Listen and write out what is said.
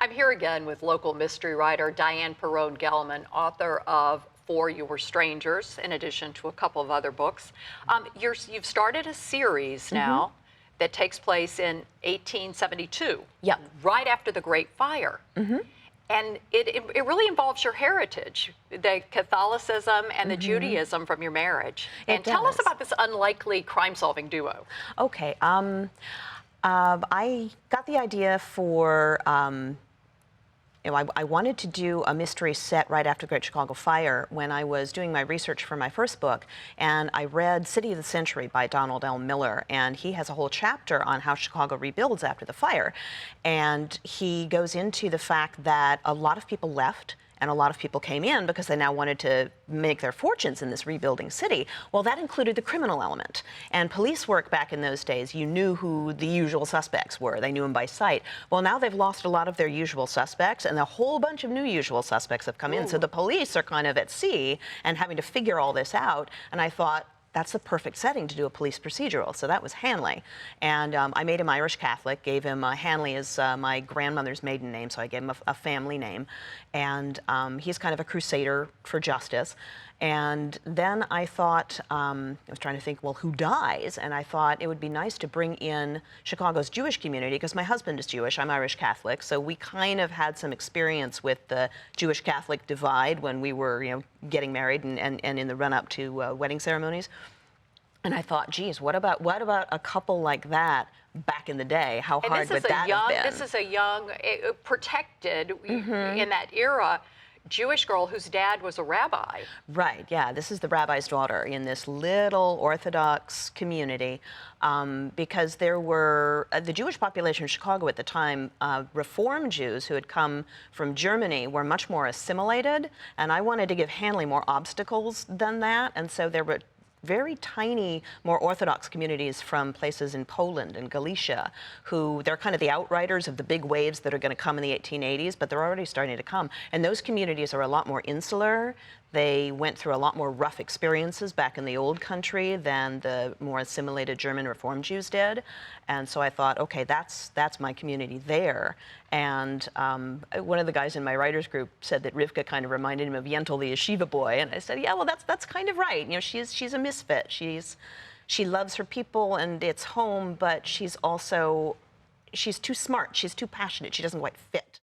I'm here again with local mystery writer Diane Pirrone Gelman, author of For You Were Strangers, in addition to a couple of other books. You've started a series now that takes place in 1872, Yep. right after the Great Fire. And it really involves your heritage, the Catholicism and the Judaism from your marriage. And tell us about this unlikely crime-solving duo. Okay. I got the idea for, I wanted to do a mystery set right after the Great Chicago Fire when I was doing my research for my first book, and I read City of the Century by Donald L. Miller, and he has a whole chapter on how Chicago rebuilds after the fire. And he goes into the fact that a lot of people left and a lot of people came in because they now wanted to make their fortunes in this rebuilding city. Well, that included the criminal element. And police work back in those days, you knew who the usual suspects were. They knew them by sight. Well, now they've lost a lot of their usual suspects, and a whole bunch of new usual suspects have come in. So the police are kind of at sea and having to figure all this out. And I thought, that's the perfect setting to do a police procedural. So that was Hanley. And I made him Irish Catholic, gave him Hanley as my grandmother's maiden name, so I gave him a family name. And he's kind of a crusader for justice. And then I thought, I was trying to think, well, who dies? And I thought it would be nice to bring in Chicago's Jewish community, because my husband is Jewish, I'm Irish Catholic, so we kind of had some experience with the Jewish-Catholic divide when we were, getting married and in the run-up to wedding ceremonies. And I thought, geez, what about a couple like that back in the day? How hard would that have been? This is a young, protected, in that era, Jewish girl whose dad was a rabbi. Right, yeah, this is the rabbi's daughter in this little Orthodox community, because there were, the Jewish population in Chicago at the time, Reform Jews who had come from Germany were much more assimilated, and I wanted to give Hanley more obstacles than that, and so there were very tiny, more Orthodox communities from places in Poland and Galicia they're kind of the outriders of the big waves that are going to come in the 1880s, but they're already starting to come. And those communities are a lot more insular. They went through a lot more rough experiences back in the old country than the more assimilated German Reform Jews did. And so I thought, okay, that's my community there. And one of the guys in my writers group said that Rivka kind of reminded him of Yentl the yeshiva boy. And I said, yeah, well, that's kind of right. She's a misfit. She loves her people and it's home, but she's too smart. She's too passionate. She doesn't quite fit.